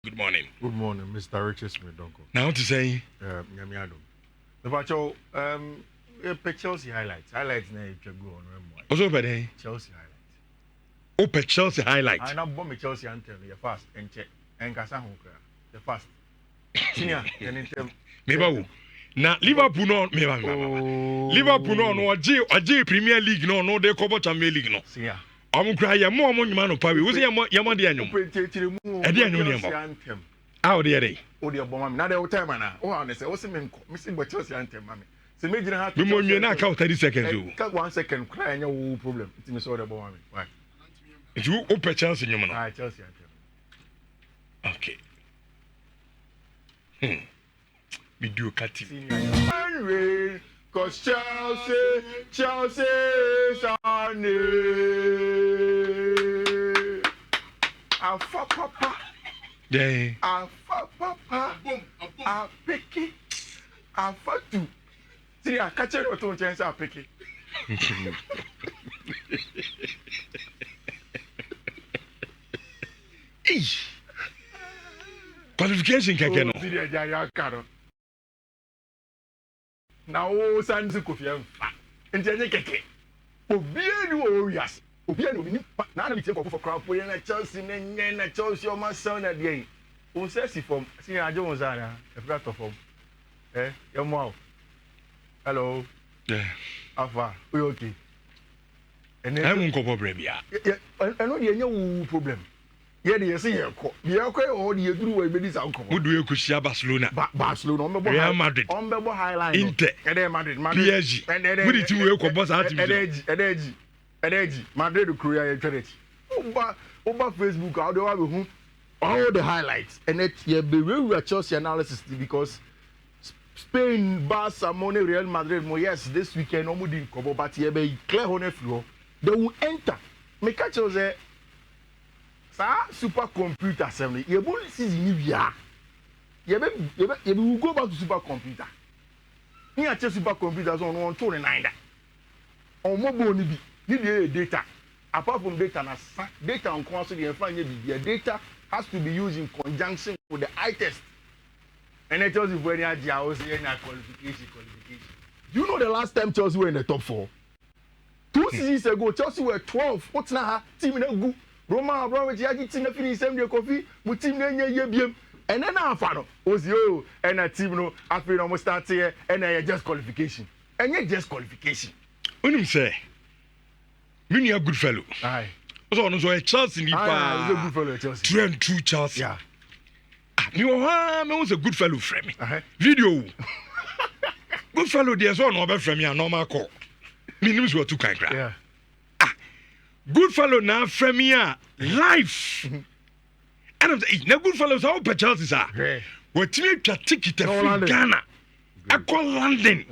Good morning. Good morning, Mr. Richard Smith. Now to say, Nyamiado. The Bacho, Chelsea highlights. Highlights, na you go on. what's over there? Chelsea highlights. Open Chelsea highlight. I now bomb Chelsea anthem. You fast and check and Kasa Hokra. The fast. Senior, Maybe na Liverpool no Liverpool no J Premier League no they cover Champions League no. Senior. I'm crying more money man of we say yama de anyum. E de anyum ne mo. How dey dey? O dey bomb na dey time na. O ha say o say me see Chelsea anthem mami. Se me gina ha. We mo nwie na count 30 seconds o. Ka 1 second cry anya wo problem. It me so dey bomb mami. Why? If you open Chelsea nyum no. Ah, Chelsea anthem. Okay. Video cutting. Cause Chelsea is our name. Alpha Papa. Yeah. Alpha Papa. Alpha Picky. Alpha 2. See, I catch it with 2 chances. Alpha Picky. Qualification keke no. Na o sanzi kofi amfa ntenye keke obie ni o wias obie ni na na bitie kofo crowd for na Chelsea na Chelsea o ma sound na dey o se si form si ajo won sa na e fra to form yo mo hello afa we okay I'm go problem bia eno de enye wu problem ye de yesi ye ko o de yeduru we bedi sa nko mudu ekushia Barcelona Real Madrid on be bo highline Inter Madrid PSG mudu ti we ko boss ati edeji Madrid Korea ye twere oba Facebook how they wa be hu all the highlights and it ye be we Chelsea analysis because Spain Barcelona Real Madrid yes this weekend no mudi nkobo but ye be clear honor free they will enter me catch you say supercomputer assembly you will see ni bia you will go back to supercomputer here check supercomputers on 129 on mobile ni bi ni data apart from data na data on console the find the data has to be used in conjunction with the eye test and it tells you when you are qualification. Do you know the last time Chelsea were in the top 4? 2 seasons ago Chelsea were 12 what's na team na go Roma Abramovich yaji team na finish same day coffee but team na nye biem and then afa no ozio and a team no afi no start here and just qualification and just qualification unim say me a good fellow aye so Chelsea ni pa he's a good fellow Chelsea true and true Chelsea yeah me was a good fellow friend me video good fellow there so no be friend me a normal call me nim so too kind cry yeah good fellow na friend me a life and I'm saying na good fellows how per Chelsea sir what me twa ticket from Ghana akọ London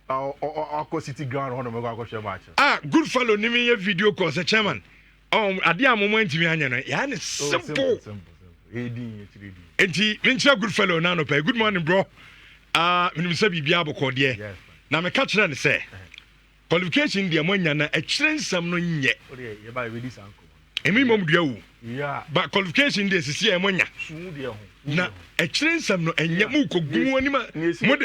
Akọ City ground on me go share match good fellow ni me video call say chairman ade a moment me anya no ya ne simple enti me ncha good fellow na no pay good morning bro me say bibia abokọ de na me catch na say qualification dia monya na a kire nsam no nye ye ba we dis anko emi mom dua wu yeah but qualification dia sisi e monya sunu dia ho na a kire nsam no enye mu ko gu ani ma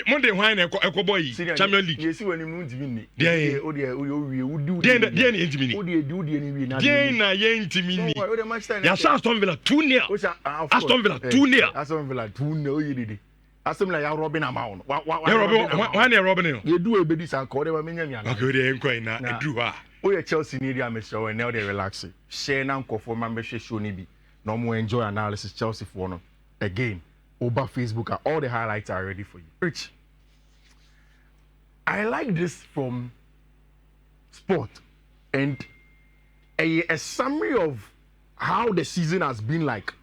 mo de hwan na ekobo yi Champions League yesi wani mu ntimi ni de o de wi udi de na ntimi ni o de ni wi na de na ye ntimi ni ya Aston Villa 2-0 Aston Villa 2-0 Aston Villa 2-0 o yi dede Asem la ya Robin amount. Ya Robin no. You do a bit this and call them menya me. Okay, dey enko na edu ha. O ye Chelsea ni area me show and now they relax. Share na nkofo ma be show ni bi. No more enjoy analysis Chelsea for no. Again, over Facebook all the highlights are ready for you. Rich. I like this from Sport and a summary of how the season has been like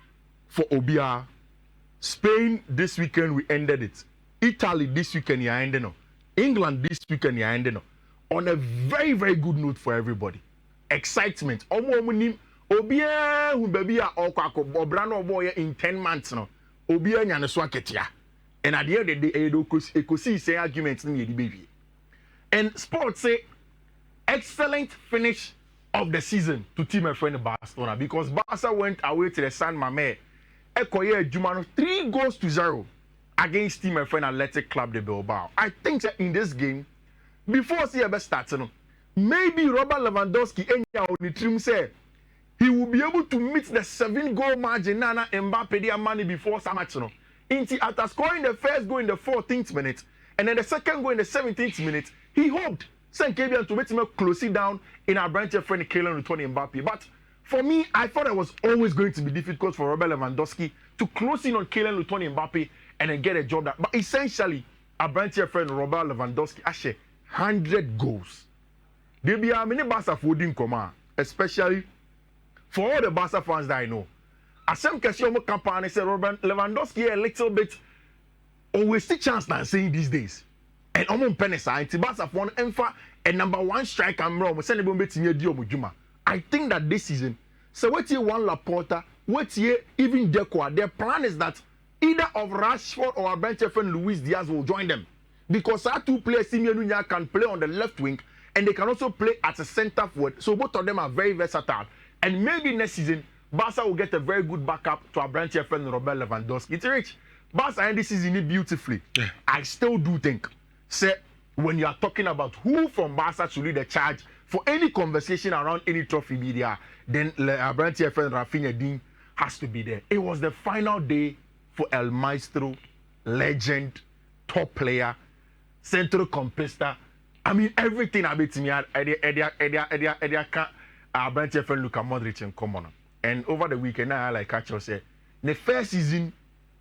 for Obia. Spain this weekend we ended it. Italy this weekend you ended no. England this weekend you ended no. On a very very good note for everybody. Excitement. Omo nim obia hu baby a okwa obra no boy in 10 months no. Obia nya ne so aketia. And at the end of the day ekosi say arguments ni di baby. And sports say excellent finish of the season to team my friend Barcelona because Barca went away to the San Mamés. Ekoye Jumano 3-0 against team my friend Athletic Club de Bilbao. I think that in this game, before CBS starts, maybe Robert Lewandowski on the team said he will be able to meet the 7-goal margin Nana Mbappe their money before Samachino. After scoring the first goal in the 14th minute and then the second goal in the 17th minute, he hoped St. Kabian to make him close it down in our branch friend Kylian Mbappe. But for me, I thought it was always going to be difficult for Robert Lewandowski to close in on Kylian Mbappe and then get a job done. But essentially, our branch friend Robert Lewandowski actually 100 goals. There be a many Barca folding command, especially for all the Barca fans that I know. Asem Kessiomo campaign said Robert Lewandowski a little bit always see chance now saying these days. And Omon Penesa, and Barca for a number one striker and wrong, send him betting Dio Mujuma. I think that this season, so what you want Laporta, what you even Deco, their plan is that either of Rashford or our bench friend Luis Diaz will join them. Because our two players, Simeon Nhyira, can play on the left wing and they can also play as a centre forward. So both of them are very versatile. And maybe next season, Barca will get a very good backup to our branch friend Robert Lewandowski. It's rich. Barca end this season beautifully. Yeah. I still do think, say, when you are talking about who from Barca should lead the charge for any conversation around any trophy media, then our branch friend Rafinha Dean has to be there. It was the final day for El Maestro, legend, top player, central compista. I mean, everything about me, our branch friend Luka Modric and Common. And over the weekend, I like catch you say, the first season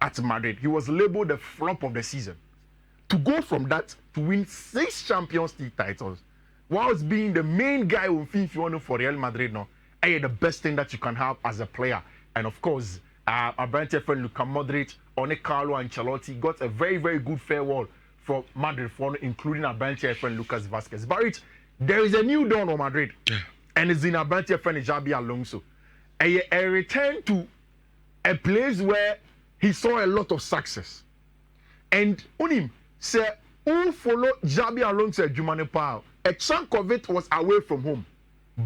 at Madrid, he was labeled the flop of the season. To go from that to win 6 Champions League titles, whilst being the main guy on Fiifi for Real Madrid now, the best thing that you can have as a player. And of course, our branch friend Luka Modric, One Carlo Ancelotti got a very, very good farewell for Madrid, including our branch friend Lucas Vazquez. But there is a new dawn on Madrid, and it's in our branch friend Xabi Alonso. A return to a place where he saw a lot of success. And Unim said, who follow Xabi Alonso Jumane Pao? A chunk of it was away from home,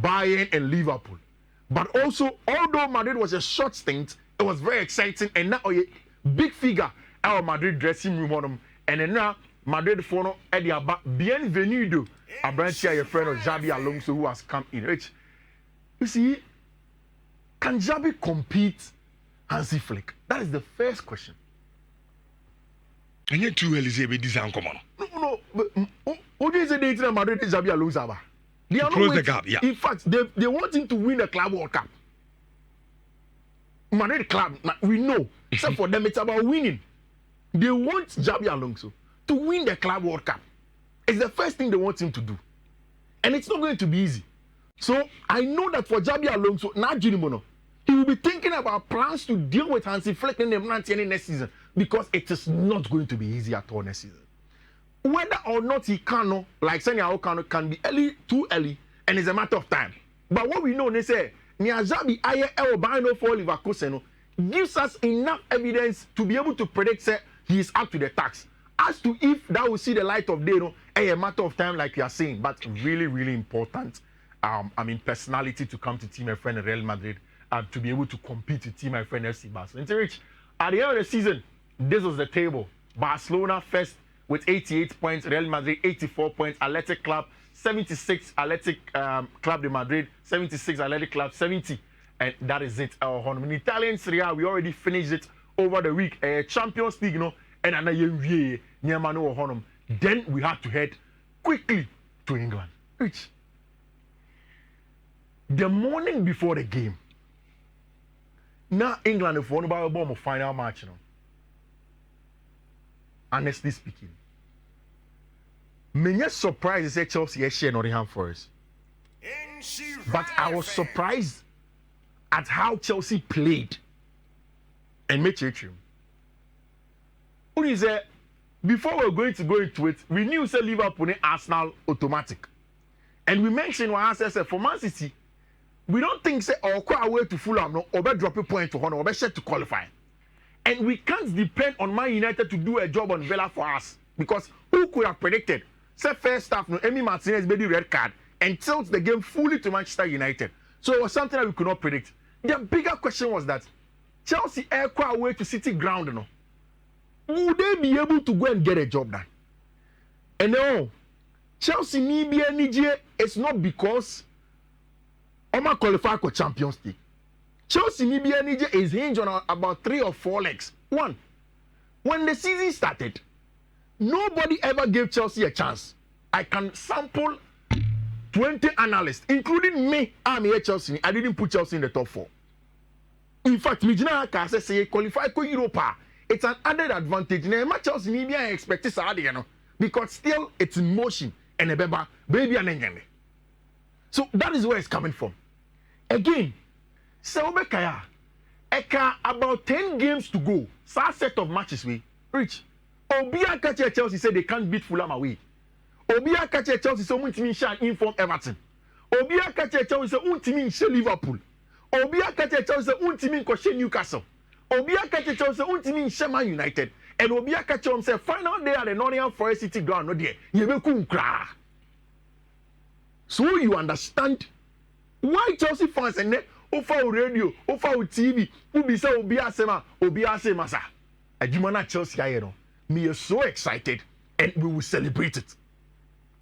Bayern and Liverpool. But also, although Madrid was a short stint, it was very exciting. And now a big figure our Madrid dressing room on him. And then now Madrid follow Eddie Abba. Bienvenido, a branch here, your friend of Xabi Alonso who has come in. Rich, you see, can Xabi compete Hansi Flick? That is the first question. And yet, too early to this uncommon. No, but what is the date in Madrid is Xabi Alonso? They are close the gap, yeah. In fact, they want him to win the Club World Cup. Madrid club, we know. Except for them, it's about winning. They want Xabi Alonso to win the Club World Cup. It's the first thing they want him to do. And it's not going to be easy. So I know that for Xabi Alonso, not Junimono, he will be thinking about plans to deal with Hansi Flick in the next season because it is not going to be easy at all next season. Whether or not he can, like Senya Okano, can be early, too early, and it's a matter of time. But what we know, they say, Xabi Aye Elbino for Leverkusen gives us enough evidence to be able to predict say he is up to the task. As to if that will see the light of day, a matter of time, like you are saying, but really, really important. Personality to come to team my friend Real Madrid to be able to compete with team my friend FC Barcelona. Rich, at the end of the season, this was the table. Barcelona first with 88 points, Real Madrid 84 points, Athletic Club 76, Athletic Club de Madrid 76, Athletic Club 70, and that is it. In Italian Serie A, we already finished it over the week. Champions League, and another then we had to head quickly to England. Rich, the morning before the game, now England have won about a final match. Honestly speaking, many surprised that Chelsea share Nottingham Forest. But I was surprised at how Chelsea played and made it. Who is there? Before we were going to go into it, we knew say Liverpool and Arsenal automatic. And we mentioned what I said for Man City. We don't think say or go away to Fulham or drop a point to Honor or share to qualify. And we can't depend on Man United to do a job on Villa for us. Because who could have predicted? Say first half, Emi Martinez made the red card. and tilt the game fully to Manchester United. So it was something that we could not predict. The bigger question was that Chelsea aircraft away to City ground, no, would they be able to go and get a job done? And no, Chelsea need be NG. It's not because Oma qualify for Champions League. Chelsea need be NG is hinged on about 3 or 4 legs. One, when the season started, nobody ever gave Chelsea a chance. I can sample 20 analysts, including me. I'm here Chelsea. I didn't put Chelsea in the top 4. In fact, Mijina can say qualify for Europa. It's an added advantage. Now, Chelsea maybe I expect this because still it's in motion and a baby and engine. So that is where it's coming from. Again, Selbekaya, Eka about 10 games to go. Sa set of matches we reach. Obia catch Chelsea said they can't beat Fulham away. Obia catch Chelsea so Untimi shall inform Everton. Obia catch Chelsea so Untimi shall Liverpool. Obia catch Chelsea so Untimi shall Newcastle. Obia catch Chelsea Untimi shall Man United. And Obia catch himself final day at the Nottingham Forest City ground. No there. Yebeku. So you understand why Chelsea fans and offer radio, offer TV, who be say Obia Sema sa. Ajimana Chelsea ayero. Me is so excited and we will celebrate it.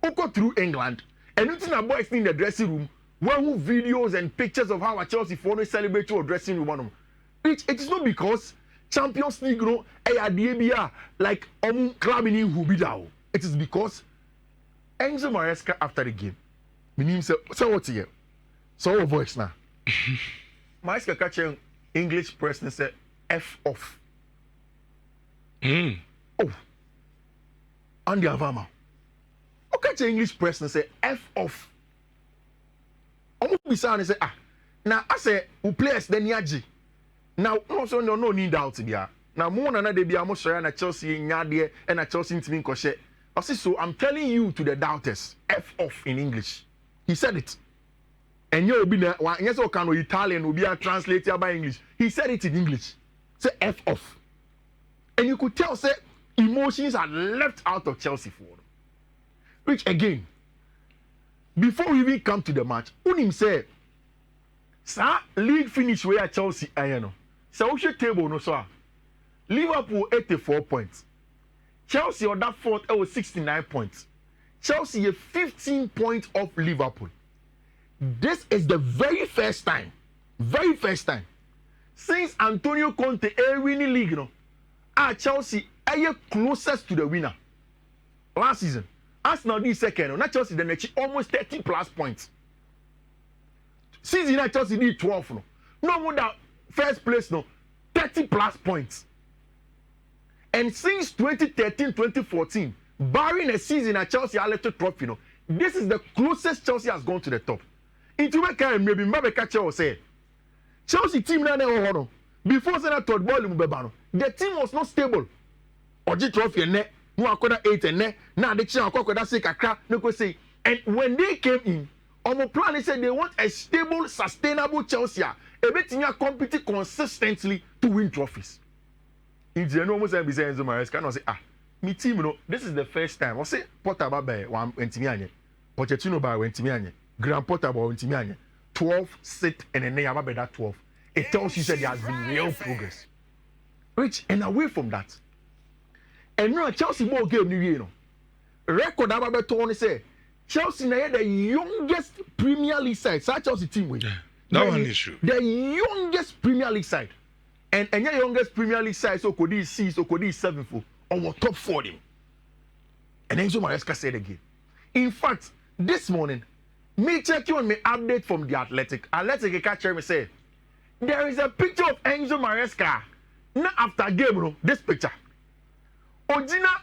Oko through England and nothing about in the dressing room. One videos and pictures of how a Chelsea fan celebrate your dressing room. It is not because Champions League no ADBA like club in Hubidao. It is because Enzo Maresca after the game. Meaning say what here? So our voice now. Maresca catching English press and say F off. Oh. Andy Avama. Okay, the English press and say F off. I'm be saying say now I say who players then yaji. Now also no need doubt there. Now more than they be almost sure na Chelsea nyade and na Chelsea team nkoshe. I say so I'm telling you to the doubters F off in English. He said it. And you be na yes o can Italian will be a translator by English. He said it in English. Say F off. And you could tell say emotions are left out of Chelsea for them. Which again, before we even come to the match, Unim say, "Sir, league finish where Chelsea ayano. So we table no so. Liverpool 84 points. Chelsea on that fourth was 69 points. Chelsea is 15 points off Liverpool. This is the very first time since Antonio Conte winning league no. Chelsea are closest to the winner last season. Arsenal this second, not Chelsea then almost 30 plus points. Season Chelsea did 12 no. No more that first place no 30 plus points. And since 2013-2014, barring a season at Chelsea elected trophy no, this is the closest Chelsea has gone to the top. Into a kind maybe Mabeka say Chelsea team na no before Senna third ball no, the team was not stable. Oji trophy and net, no akoda 8 and net, now the chin akoda 6 akra, no go say. And when they came in, on plan they said they want a stable, sustainable Chelsea, a bit compete consistently to win trophies. In the end, almost every Enzo Maresca can say, me team, you know, this is the first time. I say Potter by one Entimiane, Pochettino by Entimiane, Grand Potter by Entimiane, 12 sit and then they have that 12. It tells you that there has been real progress. Rich and away from that. And now Chelsea more game new year. Record about Tony say Chelsea now the youngest Premier League side. So Chelsea team with. Yeah, that one is true. The youngest Premier League side. And your youngest Premier League side so could 6 or could 7 for our top 40. And Enzo Maresca said again. In fact, this morning, me check you on my update from the Athletic. Athletic catcher me say there is a picture of Enzo Maresca. Now after game, this picture. Ojina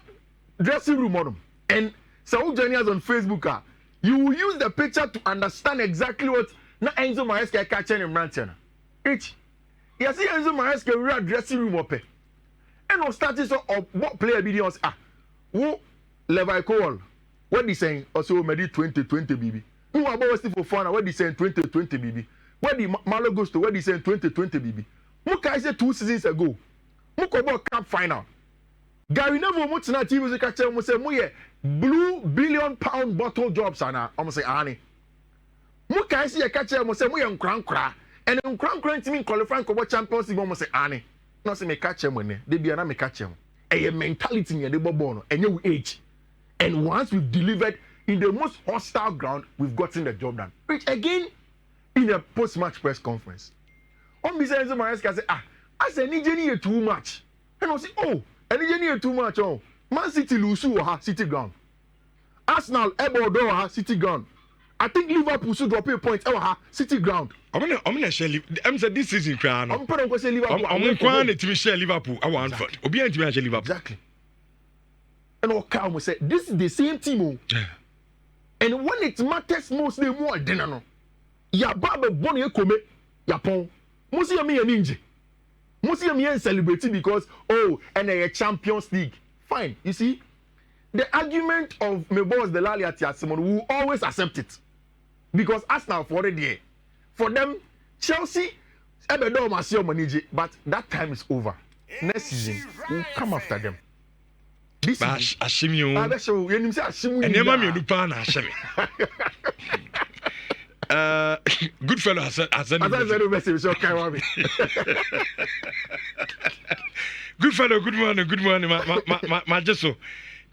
dressing room on him. And so joining us on Facebook, you will use the picture to understand exactly what na Enzo Maresca catching him ranting. Rich, you see Enzo Maresca real dressing room up. And on starting so what player videos who Levi Cole, what they saying also Madrid 2020 BB. Who about for fun, what they saying 2020 BB. What the Malo goes to what they saying 2020 BB. Muka said 2 seasons ago. Muka about cup final. Gary Neville much na TV music catcher mo say mo ye blue £1 billion bottle jobs ana. I'm say ani. Mo can see a catcher mo say mo yɛ nkran and nkran team qualify for Champions League mo say ane. No say me catcher mo ne. Dey bia na me catcher mo. A mentality in the ball no and you age. And once we've delivered in the most hostile ground, we've gotten the job done. Which again in a post-match press conference. On Enzo Maresca say, I said Nhyira too much. And I say, oh, Nhyira too much. Oh, Man City lose to City ground. Arsenal Ebo City ground. I think Liverpool should drop a point City ground. I'm gonna share. I'm saying this season, crown. I'm going to say Liverpool. I'm going to share Liverpool. I want Manfred. Obi and to share Liverpool. Exactly. And all calm say, this is the same team. And when it matters most, they more dinner no. Ya baba boni ekome ya pon. Musi ya mi ninja. Musi ya mi celebrate because and a Champions League. Fine. You see, the argument of me boss the La Liga Simon will always accept it. Because Arsenal for the day. For them, Chelsea, Ebedo Masio Maniji, but that time is over. Next season, we'll come after them. This is Ashimio. I show you say Ashimio. And Yama mi lupa na Ashimi. Good fellow has said a message. Okay, good fellow, good morning, my Jesso.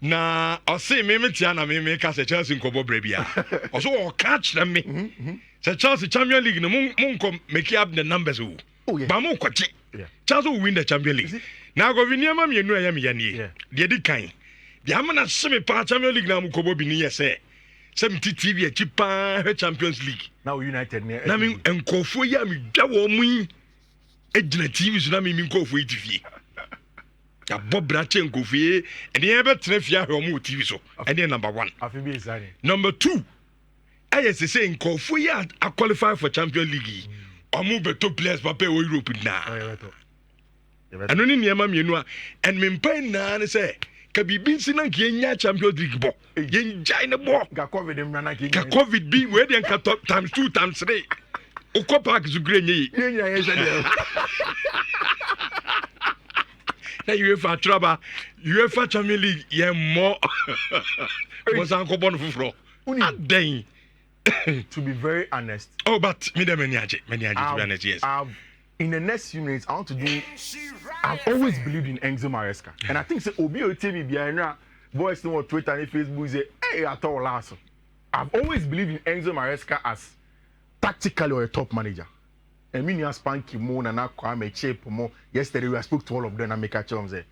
Na I say me tiana me make us a Chelsea nkobo brebia. Also catch them me. Say Chelsea Champions League no mun come make up the numbers o. Ba mo kwache. Chelsea will win the Champions League. Now go vi niam me enu ayam yanie. De di kan. Di amana semi pa Champions League na mu kobo bi ni yese. Sem TV a chipa Champions League. Now United ne. Na me enkofo ya me dwa wo mu yi. Ejina TV so na me nkofo etifie. Ya Bob Brache nkofie and the ever trefia ho mu TV so. And number 1. Afibi isani. Number 2. Ayese say nkofo ya a qualify for Champions League. Omu beto players papa o Europe na. Ano ni niam mienu a and me mpan na ne say ka bibi nsi na nke nya Champions League bo ye njai ne bo ga covid dem na ke ka covid bi we dey nka top times 2 times 3 ukọ park zu gre nye ye nya ye say na UEFA Champions League ye mo mo san ko bon fufuro aden. To be very honest, but me dem any aje to be honest, yes. In the next few minutes, I want to do. I've always believed in Enzo Maresca, and I think say Obi Otemi behind boys no on Twitter and Facebook say, "Hey, at all last." I've always believed in Enzo Maresca as tactically or a top manager. And me and Spanky Moon and Kwame Chip more. Yesterday we spoke to all of them and make a chance say,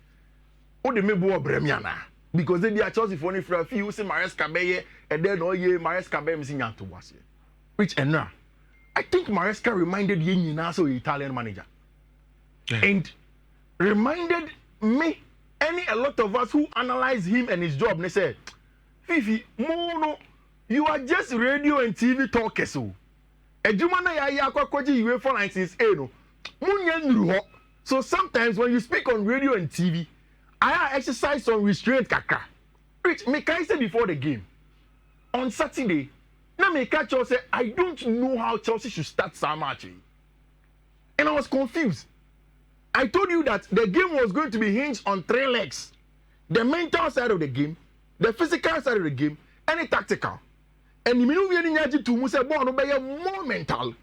"Oh, they may be Bremiana because they be a Chelsea for a few say Maresca be and then Maresca be missing out to was which and now." I think Maresca reminded Yin also Italian manager. And reminded me, a lot of us who analyze him and his job, they say, Fiifi, Mono, you are just radio and TV talkers. So sometimes when you speak on radio and TV, I exercise some restraint kaka. Which me can say before the game. On Saturday, now me catch you say I don't know how Chelsea should start some match. And I was confused. I told you that the game was going to be hinged on 3 legs. The mental side of the game, the physical side of the game, and the tactical. And the minute we need to move more mental.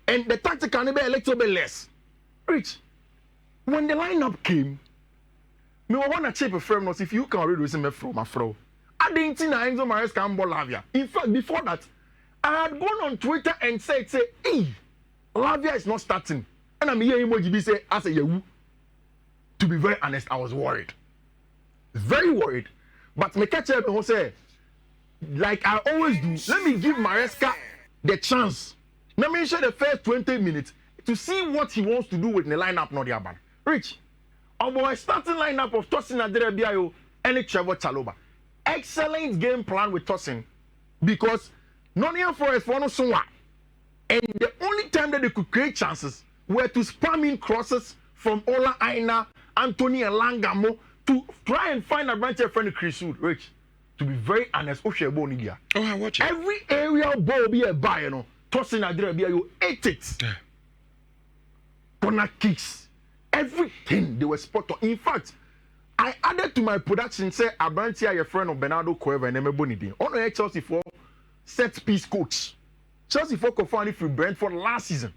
And the tactical be a little bit less. Rich, when the lineup came, me want to check a firm if you can read with me from a fro. I didn't see Enzo Maresca and Lavia. In fact, before that, I had gone on Twitter and said, hey, Lavia is not starting. And I'm hearing emoji say, I say, yeah. To be very honest, I was worried. Very worried. But me catch up and say, like I always do, let me give Maresca the chance. Let me share the first 20 minutes to see what he wants to do with the lineup, not the Aban. Rich, our starting lineup of Tosin Aderebiayo and Trevor Chalobah. Excellent game plan with Tosin because Nottingham Forest for no someone. And the only time that they could create chances were to spam in crosses from Ola Aina, Anthony Elangamo to try and find a branch of friend Chris Wood. Rich, to be very honest, I watch it. Every aerial ball be a buy, you know. Tosin Aderebia, you ate it. Corner kicks, everything they were spot on. In fact, I added to my production say Abrantia, your friend of Bernardo Cueva and Emebonidi. On Chelsea for set piece coach. Chelsea for found it from Brentford last season.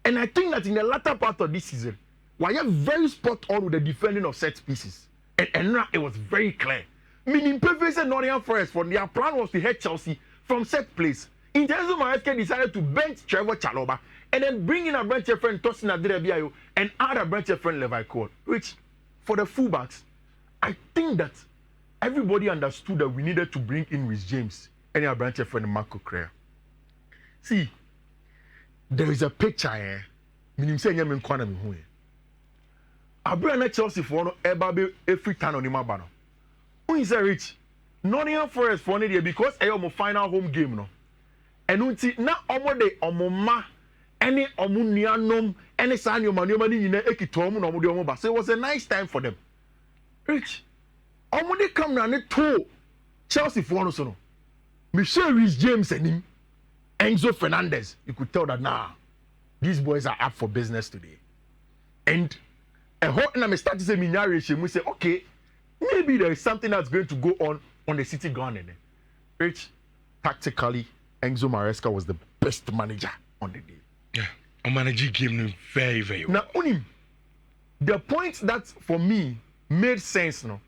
And I think that in the latter part of this season, we are very spot on with the defending of set pieces. And now it was very clear. Meaning, Pepe said Nottingham Forest, for their plan was to head Chelsea from set place. In terms of Maresca decided to bench Trevor Chalobah and then bring in a bench friend Tosin Adebayo and add a bench friend Levi Cole, which for the fullbacks, I think that everybody understood that we needed to bring in Rhys James and a bench friend Marco Correa. See, there is a picture here. Meaning say nyame nkwana me hu. Abra na Chelsea for no eba be every time on him bano. Who is a rich? Nottingham Forest for ne because e your final home game no. Enu nti na omo de omo ma ene omo nuanom ene saa nyoma nyoma ni nyina ekito omo na omo de omo ba. So it was a nice time for them. Rich. Omo de come na ne to Chelsea for no so no. Michel Rhys James and him Enzo Fernandez, you could tell that now these boys are up for business today. And a hot and I start to say Nhyira, we say, okay, maybe there is something that's going to go on the City ground. Which tactically, Enzo Maresca was the best manager on the day. Yeah, a manager game very, very well. Now, only the point that for me made sense now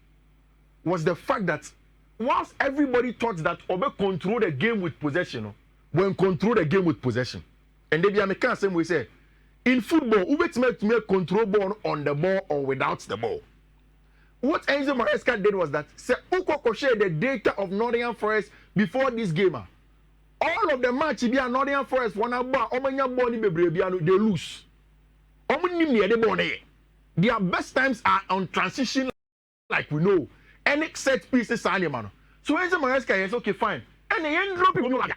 was the fact that whilst everybody thought that Obe control the game with possession, when control the game with possession. And they be a same way say, in football, who makes make control ball on the ball or without the ball. What Enzo Maresca did was that say Uko share the data of Nottingham Forest before this game. All of the match be a Nottingham Forest one aba omanya ball ni bebre they lose. Omni near the ball there. Their best times are on transition, like we know. Any set pieces are man. So Enzo Maresca is okay, fine. And the end drop people like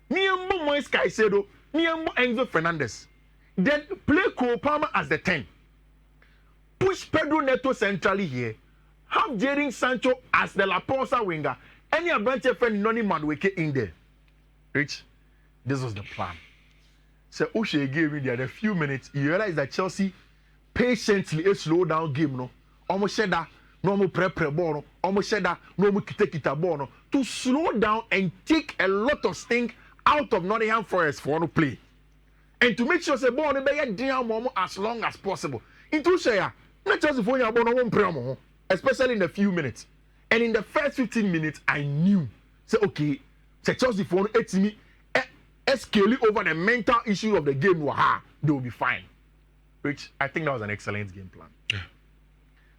Niambo Moise Caicedo, Niambo Enzo Fernandez. Then play Cole Palmer as the 10. Push Pedro Neto centrally here. Have Jadon Sancho as the La Porsa winger. Any branch friend Noni Madueke in there. Rich, this was the plan. So O'Shea gave me there a few minutes. You realize that Chelsea patiently a slow down game. No, almost said that no more pre ball. No, almost said that no more kita ball. No, to slow down and take a lot of sting out of Nottingham Forest for no play. And to make sure the ball be down as long as possible. Into share, not just for your ball, especially in the few minutes. And in the first 15 minutes, I knew. Say, okay, say Chelsea for me, scale over the mental issue of the game, they will be fine. Which I think that was an excellent game plan. Yeah.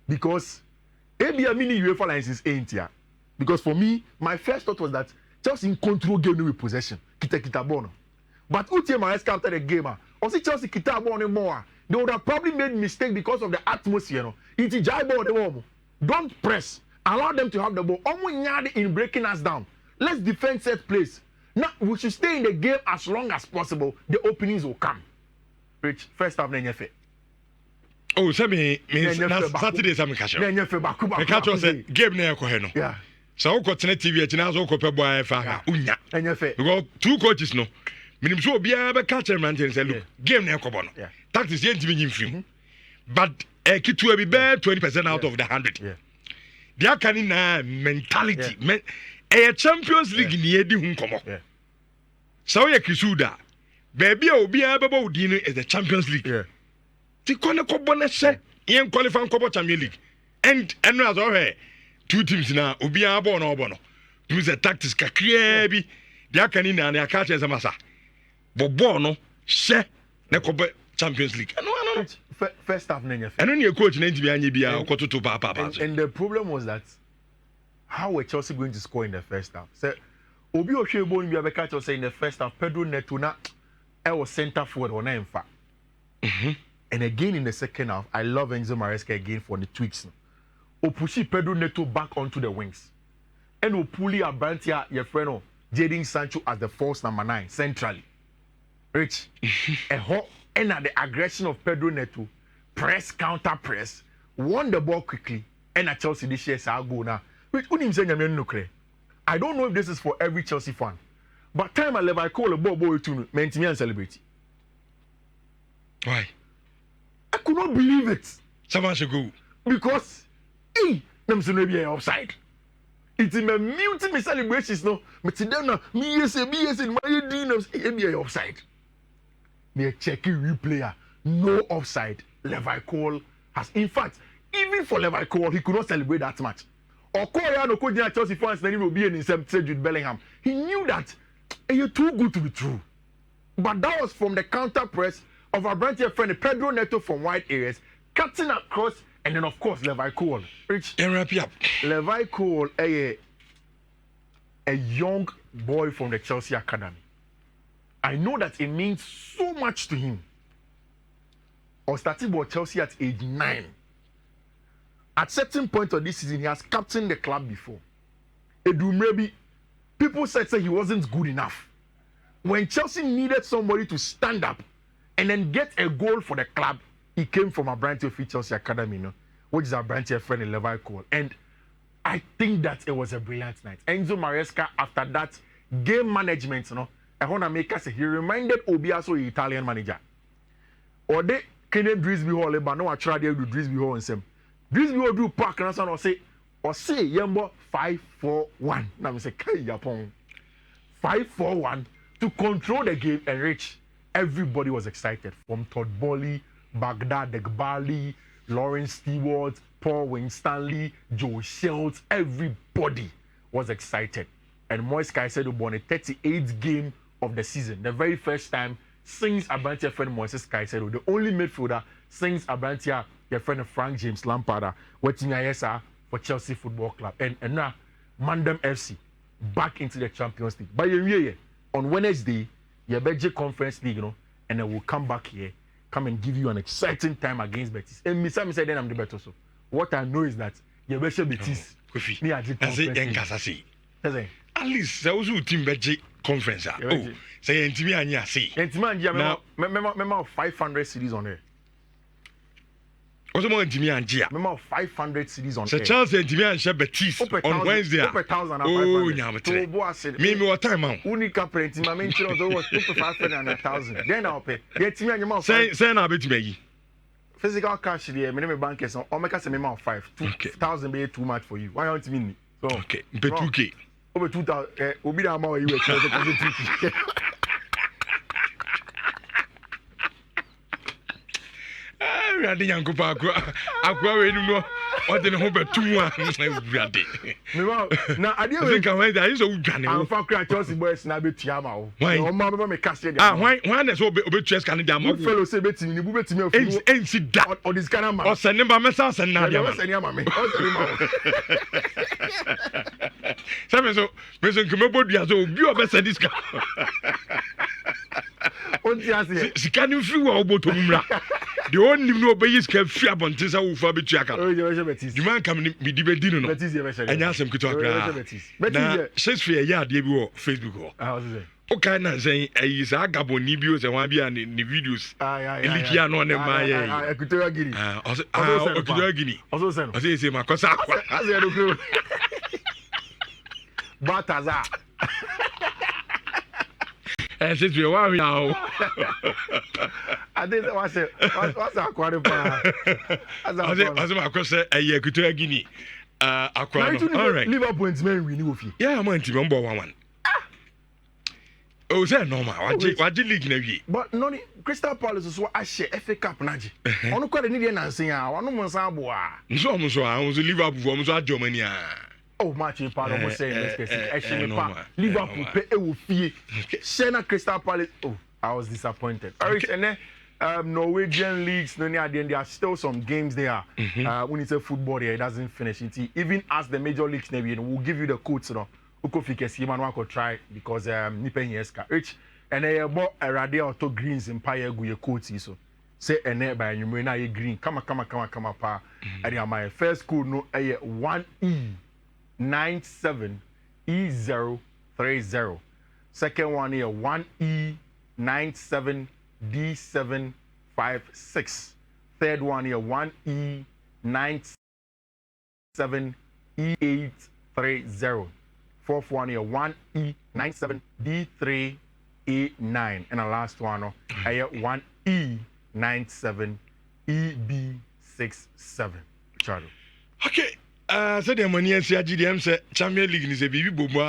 Because maybe a mini UEFA license ain't here. Because for me, my first thought was that Chelsea control game with possession. Kita bono. But Uche Maresca after the game, or see Chelsea kita bono more. They would have probably made mistake because of the atmosphere. No? It's a jai ball the moment. Don't press. Allow them to have the ball. In breaking us down. Let's defend set place. Now we should stay in the game as long as possible. The openings will come. Rich, first half Nenyefe. Oh, Sammy, Saturday Sammy Casho. The catcher said, "Game near Koheno." Yeah. So got TV at Nazo Copa Boy Faga. Unya. We got two coaches no. Minim so be a catcher man and say, look, game near Cobono. That is yet to be in film. But a kid to be bad 20% out of the 100. Yeah. There can in mentality. A Champions League near the Hunkomo. So ya Kisuda. Baby will be able dinner as the Champions League. Yeah. The corner Cobona said, Ian qualifying Copa Champions League. And as all two teams now, Ubia Bono Bono. Use the tactics Kakribi. There can in and their catchers a massa. Bobono, share the Copa Champions League. First half, and then your coach named Bianibia, Koto to Papa. And the problem was that how were Chelsea going to score in the first half? So, Obi Oshebo in the catcher say in the first half, Pedro Neto I was center forward on in fact. And again in the second half, I love Enzo Maresca again for the tweaks. Opushi Pedro Neto back onto the wings. And Opuli Abantia, your friend, Jadon Sancho as the false number 9 centrally. Rich, and at the aggression of Pedro Neto, press, counter press, won the ball quickly, and at Chelsea this year, I'll go now. I don't know if this is for every Chelsea fan, but time I level, I call a ball to meant me and celebrate. Why? I could not believe it. Someone should go. Because, I'm going to be offside. It's in my mute me celebrations no. Me sit down now. Me yes, my dreams. Be offside. Me checking replayer. No offside. Levi Cole has, in fact, even for Levi Cole, he could not celebrate that match. Or Korea no could Chelsea fans then he will be in himself Jude Bellingham. He knew that you're too good to be true. But that was from the counter press of our branch friend Pedro Neto from wide areas, cutting across, and then of course Levi Cole. Rich. Levi Cole, a young boy from the Chelsea academy. I know that it means so much to him. Or starting with Chelsea at age 9. At certain point of this season, he has captained the club before. Maybe people said he wasn't good enough. When Chelsea needed somebody to stand up and then get a goal for the club, he came from a branch of Chelsea Academy, which is our branch friend in Levi Cole. And I think that it was a brilliant night. Enzo Maresca, after that game management, I want to make us say he reminded Obiaso, the Italian manager. Or they Kenyan Drisby Hall, but no, I tried to do Drisby Hall and say, Drisby Hall do park and say, Yembo 5-4-1. Now I say, Kai Yapon 5-4-1 to control the game and reach. Everybody was excited from Todd Bowley, Baghdad Degbali, Lawrence Stewart, Paul Winstanley, Joe Schultz. Everybody was excited. And Moise Caicedo won a 38th game of the season, the very first time since Abantia friend Moises Caicedo, the only midfielder since Abantia, your friend Frank James Lampard, watching ISR for Chelsea Football Club. And now, Mandem FC back into the Champions League. But on Wednesday, your Belgian Conference League, and I will come back here, come and give you an exciting time against Betis. And Mr. said, then I'm the better. So, what I know is that your Belgian Betis, at least there was a team Belgian conference. Oh, say Intimia, see. Intimia, remember 500 cities on there. What's more Intimia and Gia? Remember 500 cities on there. So Charles Intimia and Betis on Wednesday. Over 1,000. Oh, Yamate. Maybe what time out? Unica print, my main children over 500 and 1,000. Then I'll pay. Get me and your mouth. Say, I'll bet me. Physical cash here, minimum bankers, or make us a minimum of 5. 2,000 be too much for you. Why aren't you mean? So, okay, but 2K. Over 2,000, will be the more you were trying to 2K. I think I'm going to go. What the number 2 1? Now, I think I used to Johnny. I'm from Chelsea boys, and I bet Tiamo. Why? Mamma, me cast it. Why is so big Canada? My fellow say, betting you bet me and sit down or this kind of man. Or send them by myself and now. So, Mr. Kumabodi, so you are better this guy. She can't even feel about Tumra. The only nobody is kept free upon Tessa who for Bichaka. The man coming be debating and ask him to talk. Now, says for a yard, you Facebook. Okay, now saying is a Gabon Nibios and one behind the videos. Elikiano and my Guinea. Also, send. I say, my cosa. Bataza. And since we are now, I didn't what's that quadruple? As my question, a year to a guinea. All right, Liverpool and men we knew. Yeah, I'm on to number 1. Oh, that normal. What did you but no, Crystal Palace is what I share FA Cup Naji. On the quite an Indian and saying, I want to Monsaboa. So I was a Liverpool from Germany. Oh, much in part of saying, actually, Liverpool pay a fee. Shena Crystal Palace. Oh, I was disappointed. And then Norwegian leagues, there are still some games there. When it's a football here, it doesn't finish. Even as the major leagues, we'll give you the codes. Uko could try because Nipen Yeska. And then bought a radio to greens in Paya Guya codes. So say a net by you may green. Come pa. And my first code no a 1E97E030. Second one here 1E97D756. Third one here 1E97E830. Fourth one here 1E97D389. And the last one here 1E97EB67. Charlie. Okay. sɛdeɛ mani asi agye deɛ m sɛ champion league ni sɛ biribi bɔ mu